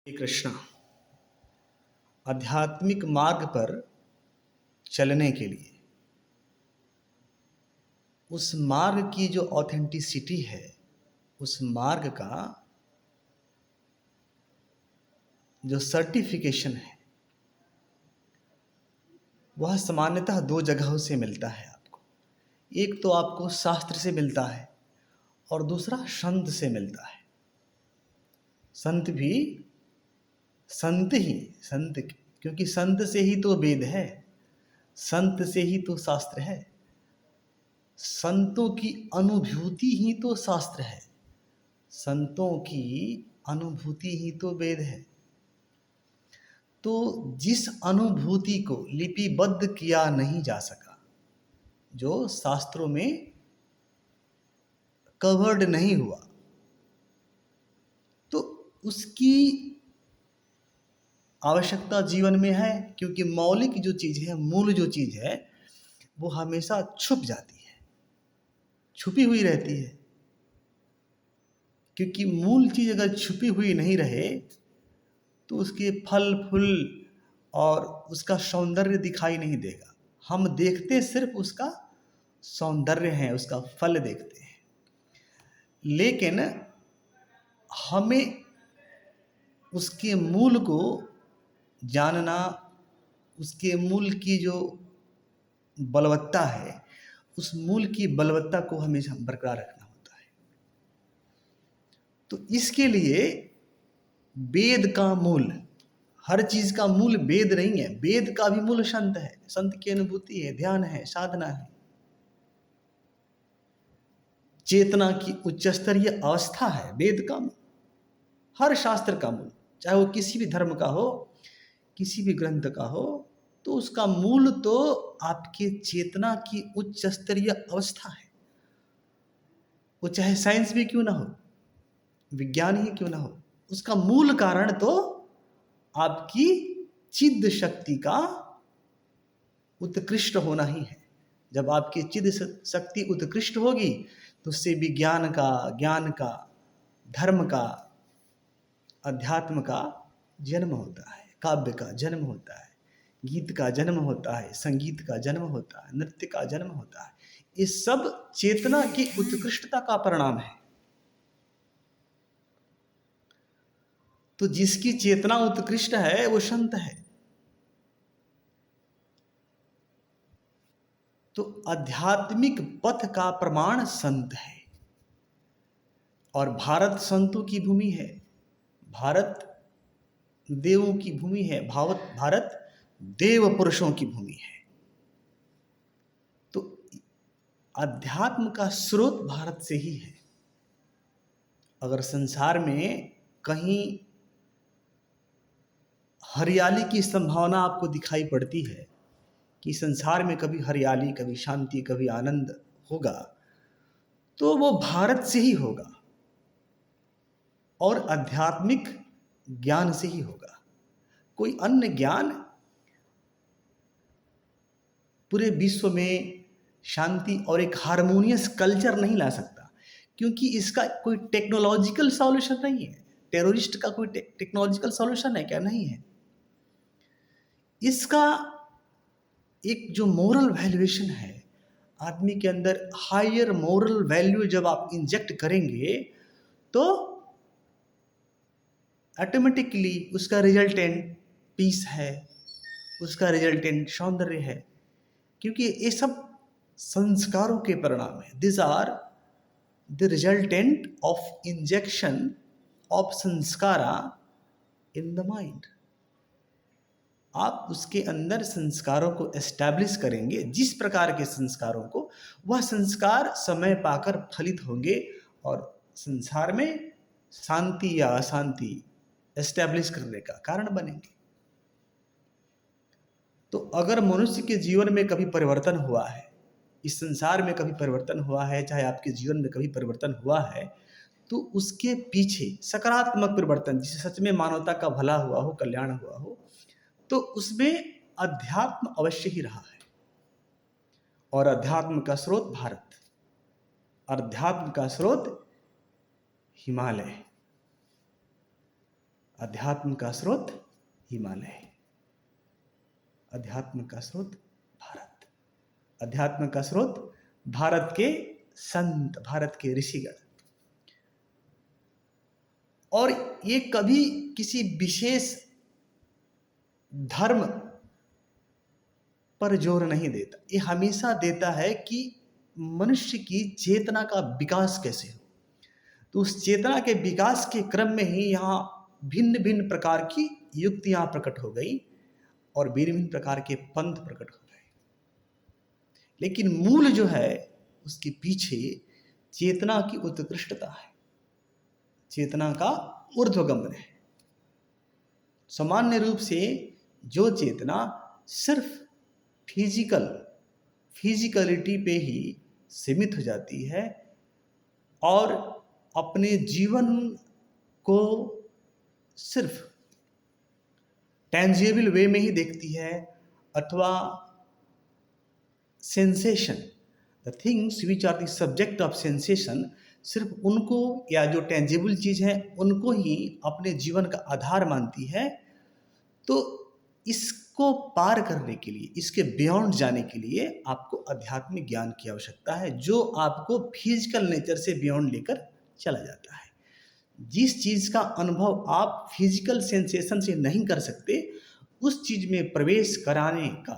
श्री कृष्ण। आध्यात्मिक मार्ग पर चलने के लिए उस मार्ग की जो ऑथेंटिसिटी है, उस मार्ग का जो सर्टिफिकेशन है, वह सामान्यतः दो जगहों से मिलता है आपको। एक तो आपको शास्त्र से मिलता है और दूसरा संत से मिलता है। संत भी संत, क्योंकि संत से ही तो वेद है, संत से ही तो शास्त्र है, संतों की अनुभूति ही तो शास्त्र है, संतों की अनुभूति ही तो वेद है। तो जिस अनुभूति को लिपिबद्ध किया नहीं जा सका, जो शास्त्रों में कवर्ड नहीं हुआ, तो उसकी आवश्यकता जीवन में है, क्योंकि मौलिक जो चीज़ है, मूल जो चीज़ है, वो हमेशा छुप जाती है, छुपी हुई रहती है। क्योंकि मूल चीज़ अगर छुपी हुई नहीं रहे तो उसके फल फूल और उसका सौंदर्य दिखाई नहीं देगा। हम देखते सिर्फ उसका सौंदर्य है, उसका फल देखते हैं, लेकिन हमें उसके मूल को जानना, उसके मूल की जो बलवत्ता है, उस मूल की बलवत्ता को हमेशा बरकरार रखना होता है। तो इसके लिए वेद का मूल, हर चीज का मूल वेद नहीं है, वेद का भी मूल संत है, संत की अनुभूति है, ध्यान है, साधना है, चेतना की उच्च स्तरीय अवस्था है। वेद का मूल, हर शास्त्र का मूल, चाहे वो किसी भी धर्म का हो, किसी भी ग्रंथ का हो, तो उसका मूल तो आपके चेतना की उच्च स्तरीय अवस्था है। वो चाहे साइंस भी क्यों ना हो, विज्ञान ही क्यों ना हो, उसका मूल कारण तो आपकी चिद शक्ति का उत्कृष्ट होना ही है। जब आपकी चिद शक्ति उत्कृष्ट होगी तो उससे विज्ञान का, ज्ञान का, धर्म का, अध्यात्म का जन्म होता है, काव्य का जन्म होता है, गीत का जन्म होता है, संगीत का जन्म होता है, नृत्य का जन्म होता है। ये सब चेतना की उत्कृष्टता का परिणाम है। तो जिसकी चेतना उत्कृष्ट है वो संत है। तो आध्यात्मिक पथ का प्रमाण संत है, और भारत संतों की भूमि है, भारत देवों की भूमि है, भारत देव पुरुषों की भूमि है। तो अध्यात्म का स्रोत भारत से ही है। अगर संसार में कहीं हरियाली की संभावना आपको दिखाई पड़ती है कि संसार में कभी हरियाली, कभी शांति, कभी आनंद होगा, तो वो भारत से ही होगा और आध्यात्मिक ज्ञान से ही होगा। कोई अन्य ज्ञान पूरे विश्व में शांति और एक हार्मोनियस कल्चर नहीं ला सकता, क्योंकि इसका कोई टेक्नोलॉजिकल सॉल्यूशन नहीं है। टेररिस्ट का कोई टेक्नोलॉजिकल सॉल्यूशन है क्या? नहीं है। इसका एक जो मोरल वैल्यूएशन है, आदमी के अंदर हायर मोरल वैल्यू जब आप इंजेक्ट करेंगे तो ऑटोमेटिकली उसका रिजल्टेंट पीस है, उसका रिजल्टेंट सौंदर्य है, क्योंकि ये सब संस्कारों के परिणाम है। This are the resultant of injection of sanskara in the mind. आप उसके अंदर संस्कारों को एस्टैब्लिश करेंगे, जिस प्रकार के संस्कारों को, वह संस्कार समय पाकर फलित होंगे और संसार में शांति या अशांति एस्टैब्लिश करने का कारण बनेंगे। तो अगर मनुष्य के जीवन में कभी परिवर्तन हुआ है, इस संसार में कभी परिवर्तन हुआ है, चाहे आपके जीवन में कभी परिवर्तन हुआ है, तो उसके पीछे सकारात्मक परिवर्तन, जिसे सच में मानवता का भला हुआ हो, कल्याण हुआ हो, तो उसमें अध्यात्म अवश्य ही रहा है। और अध्यात्म का स्रोत भारत, अध्यात्म का स्रोत हिमालय, अध्यात्म का स्रोत हिमालय, अध्यात्म का स्रोत भारत, अध्यात्म का स्रोत भारत के संत, भारत के ऋषिगण। और ये कभी किसी विशेष धर्म पर जोर नहीं देता, ये हमेशा देता है कि मनुष्य की चेतना का विकास कैसे हो। तो उस चेतना के विकास के क्रम में ही यहाँ भिन्न भिन्न प्रकार की युक्तियां प्रकट हो गई और भिन्न भिन्न प्रकार के पंथ प्रकट हो गए, लेकिन मूल जो है उसके पीछे चेतना की उत्कृष्टता है, चेतना का ऊर्ध्वगमन है। सामान्य रूप से जो चेतना सिर्फ फिजिकलिटी पे ही सीमित हो जाती है और अपने जीवन को सिर्फ टेंजिबल वे में ही देखती है, अथवा sensation, the things which are the subject of sensation, सिर्फ उनको या जो टेंजिबल चीज़ है उनको ही अपने जीवन का आधार मानती है। तो इसको पार करने के लिए, इसके बियॉन्ड जाने के लिए आपको आध्यात्मिक ज्ञान की आवश्यकता है, जो आपको फिजिकल नेचर से बियॉन्ड लेकर चला जाता है। जिस चीज़ का अनुभव आप फिजिकल सेंसेशन से नहीं कर सकते, उस चीज़ में प्रवेश कराने का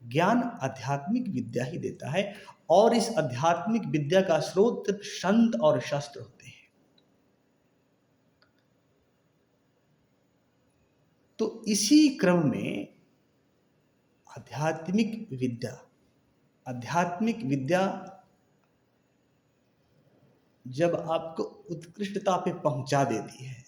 ज्ञान आध्यात्मिक विद्या ही देता है। और इस आध्यात्मिक विद्या का स्रोत सिर्फ संत और शास्त्र होते हैं। तो इसी क्रम में आध्यात्मिक विद्या जब आपको उत्कृष्टता पे पहुंचा देती है,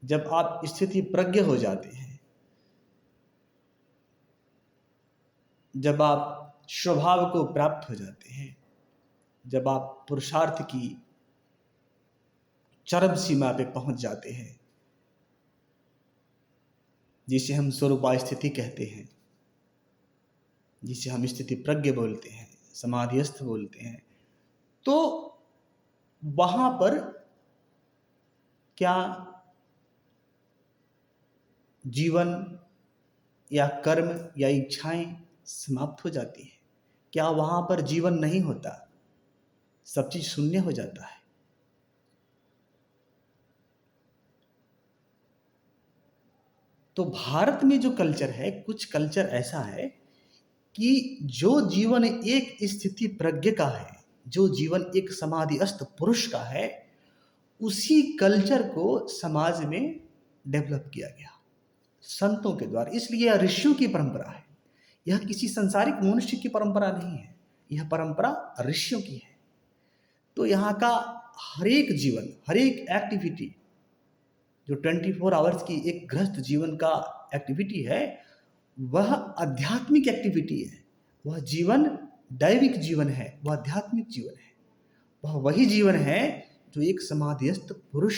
जब आप स्थिति प्रज्ञ हो जाते हैं, जब आप स्वभाव को प्राप्त हो जाते हैं, जब आप पुरुषार्थ की चरम सीमा पे पहुंच जाते हैं, जिसे हम स्वरूपा स्थिति कहते हैं, जिसे हम स्थिति प्रज्ञ बोलते हैं, समाधिस्थ बोलते हैं, तो वहां पर क्या जीवन या कर्म या इच्छाएं समाप्त हो जाती हैं? क्या वहां पर जीवन नहीं होता? सब चीज शून्य हो जाता है? तो भारत में जो कल्चर है, कुछ कल्चर ऐसा है कि जो जीवन एक स्थिति प्रज्ञ का है, जो जीवन एक समाधिस्थ पुरुष का है, उसी कल्चर को समाज में डेवलप किया गया संतों के द्वारा। इसलिए यह ऋषियों की परंपरा है, यह किसी संसारिक मनुष्य की परंपरा नहीं है, यह परंपरा ऋषियों की है। तो यहाँ का हर एक जीवन, हर एक एक्टिविटी जो 24 आवर्स की एक गृहस्थ जीवन का एक्टिविटी है, वह आध्यात्मिक एक्टिविटी है। वह जीवन दैविक जीवन है, वह आध्यात्मिक जीवन है। वह वही जीवन है जो एक समाधिस्थ पुरुष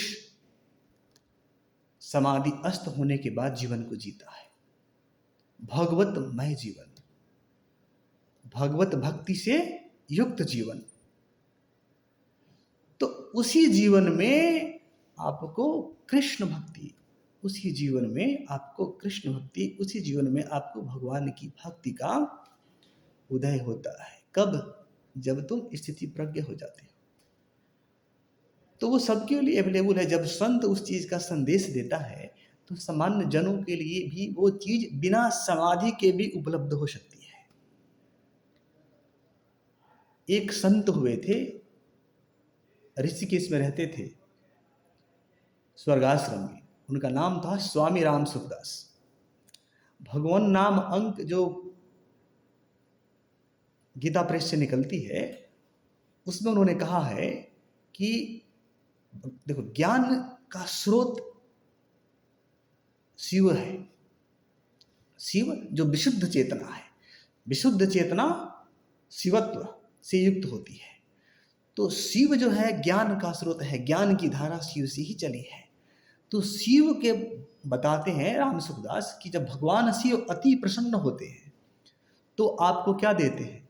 समाधि अस्त होने के बाद जीवन को जीता है। भगवतमय जीवन, भगवत भक्ति से युक्त जीवन। तो उसी जीवन में आपको कृष्ण भक्ति, उसी जीवन में आपको कृष्ण भक्ति, उसी जीवन में आपको भगवान की भक्ति का उदय होता है। कब? जब तुम स्थिति प्रज्ञ हो जाते हो। तो वो सबके लिए अवेलेबल है। जब संत उस चीज का संदेश देता है तो सामान्य जनों के लिए भी वो चीज बिना समाधि के भी उपलब्ध हो सकती है। एक संत हुए थे, ऋषिकेश में रहते थे, स्वर्गाश्रम में। उनका नाम था स्वामी राम सुखदास। भगवान नाम अंक जो गीता प्रेस से निकलती है, उसमें उन्होंने कहा है कि देखो, ज्ञान का स्रोत शिव है। शिव जो विशुद्ध चेतना है, विशुद्ध चेतना शिवत्व से युक्त होती है। तो शिव जो है ज्ञान का स्रोत है, ज्ञान की धारा शिव से ही चली है। तो शिव के बताते हैं राम सुखदास कि जब भगवान शिव अति प्रसन्न होते हैं तो आपको क्या देते हैं?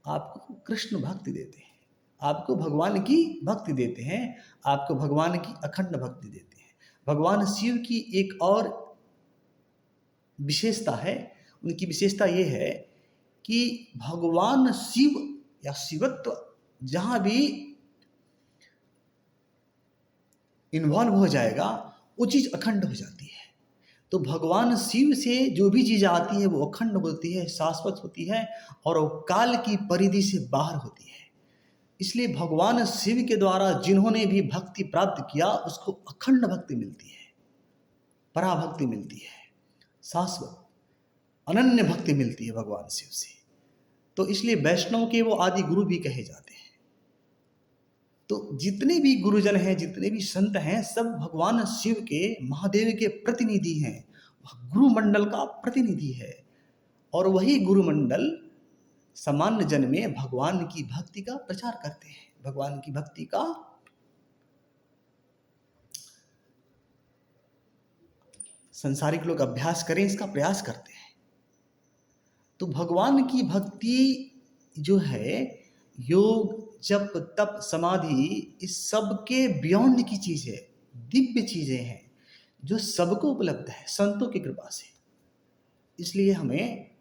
आपको कृष्ण भक्ति देते हैं, आपको भगवान की भक्ति देते हैं, आपको भगवान की अखंड भक्ति देते हैं। भगवान शिव की एक और विशेषता है, उनकी विशेषता ये है कि भगवान शिव या शिवत्व जहाँ भी इन्वॉल्व हो जाएगा वो चीज़ अखंड हो जाती है। तो भगवान शिव से जो भी चीज़ आती है वो अखंड होती है, शाश्वत होती है और वो काल की परिधि से बाहर होती है। इसलिए भगवान शिव के द्वारा जिन्होंने भी भक्ति प्राप्त किया उसको अखंड भक्ति मिलती है, पराभक्ति मिलती है, शाश्वत अनन्य भक्ति मिलती है भगवान शिव से। तो इसलिए वैष्णव के वो आदि गुरु भी कहे जाते हैं। तो जितने भी गुरुजन हैं, जितने भी संत हैं, सब भगवान शिव के, महादेव के प्रतिनिधि हैं, गुरुमंडल का प्रतिनिधि है। और वही गुरुमंडल सामान्य जन में भगवान की भक्ति का प्रचार करते हैं, भगवान की भक्ति का संसारिक लोग अभ्यास करें इसका प्रयास करते हैं। तो भगवान की भक्ति जो है, योग, जप, तप, समाधि, इस सब के बियॉन्ड की चीज़ है, दिव्य चीज़ें हैं जो सबको उपलब्ध है संतों की कृपा से। इसलिए हमें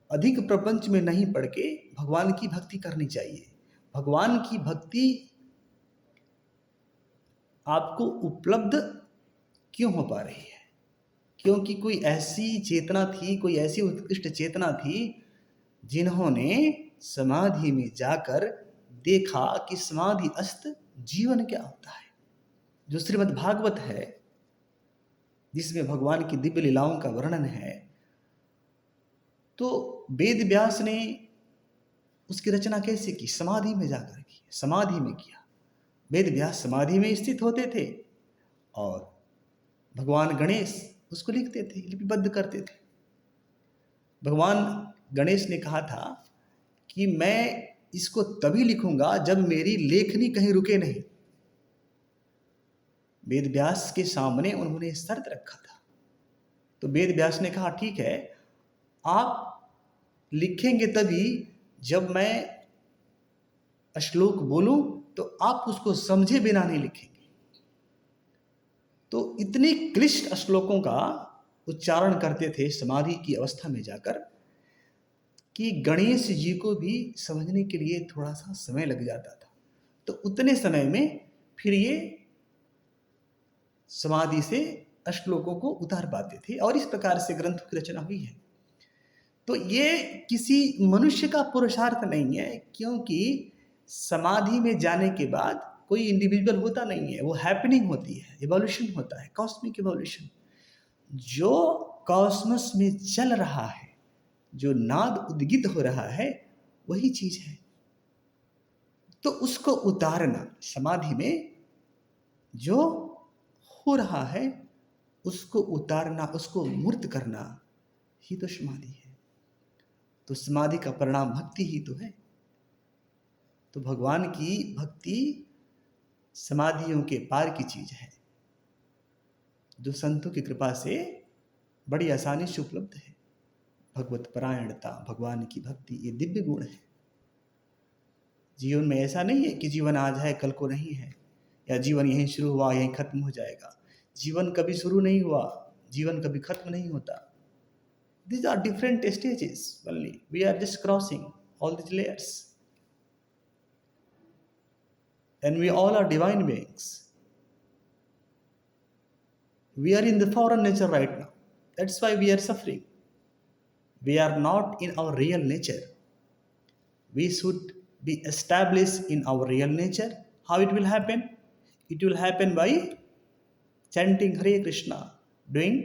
अधिक प्रपंच में नहीं पड़ के भगवान की भक्ति करनी चाहिए। भगवान की भक्ति आपको उपलब्ध क्यों हो पा रही है? क्योंकि कोई ऐसी चेतना थी, कोई ऐसी उत्कृष्ट चेतना थी जिन्होंने समाधि में जाकर देखा कि समाधि अस्त जीवन क्या होता है। जो श्रीमद् भागवत है जिसमें भगवान की दिव्य लीलाओं का वर्णन है, तो वेद व्यास ने उसकी रचना कैसे की? समाधि में जाकर की, समाधि में किया। वेद व्यास समाधि में स्थित होते थे और भगवान गणेश उसको लिखते थे, लिपिबद्ध करते थे। भगवान गणेश ने कहा था कि मैं इसको तभी लिखूंगा जब मेरी लेखनी कहीं रुके नहीं। वेद व्यास के सामने उन्होंने शर्त रखा था। तो वेद व्यास ने कहा ठीक है, आप लिखेंगे तभी जब मैं श्लोक बोलूं तो आप उसको समझे बिना नहीं लिखेंगे। तो इतने क्लिष्ट श्लोकों का उच्चारण करते थे समाधि की अवस्था में जाकर कि गणेश जी को भी समझने के लिए थोड़ा सा समय लग जाता था। तो उतने समय में फिर ये समाधि से श्लोकों को उतार पाते थे और इस प्रकार से ग्रंथों की रचना हुई है। तो ये किसी मनुष्य का पुरुषार्थ नहीं है, क्योंकि समाधि में जाने के बाद कोई इंडिविजुअल होता नहीं है, वो हैपनिंग होती है, इवोल्यूशन होता है, कॉस्मिक इवोल्यूशन। जो कॉस्मस में चल रहा है, जो नाद उद्गित हो रहा है, वही चीज है। तो उसको उतारना, समाधि में जो हो रहा है उसको उतारना, उसको मूर्त करना ही तो समाधि है। तो समाधि का परिणाम भक्ति ही तो है। तो भगवान की भक्ति समाधियों के पार की चीज है, जो संतों की कृपा से बड़ी आसानी से उपलब्ध है। भगवत परायणता, भगवान की भक्ति, ये दिव्य गुण है। जीवन में ऐसा नहीं है कि जीवन आज है कल को नहीं है, या जीवन यहीं शुरू हुआ यहीं खत्म हो जाएगा। जीवन कभी शुरू नहीं हुआ, जीवन कभी खत्म नहीं होता। These are different stages only. We are just crossing all these layers. And we all are divine beings. We are in the foreign nature right now. That's why we are suffering. We are not in our real nature. We should be established in our real nature. How it will happen? It will happen by chanting Hare Krishna, doing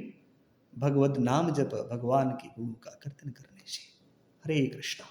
Bhagavad नाम जप, भगवान के गुण का कीर्तन करने से। हरे कृष्णा।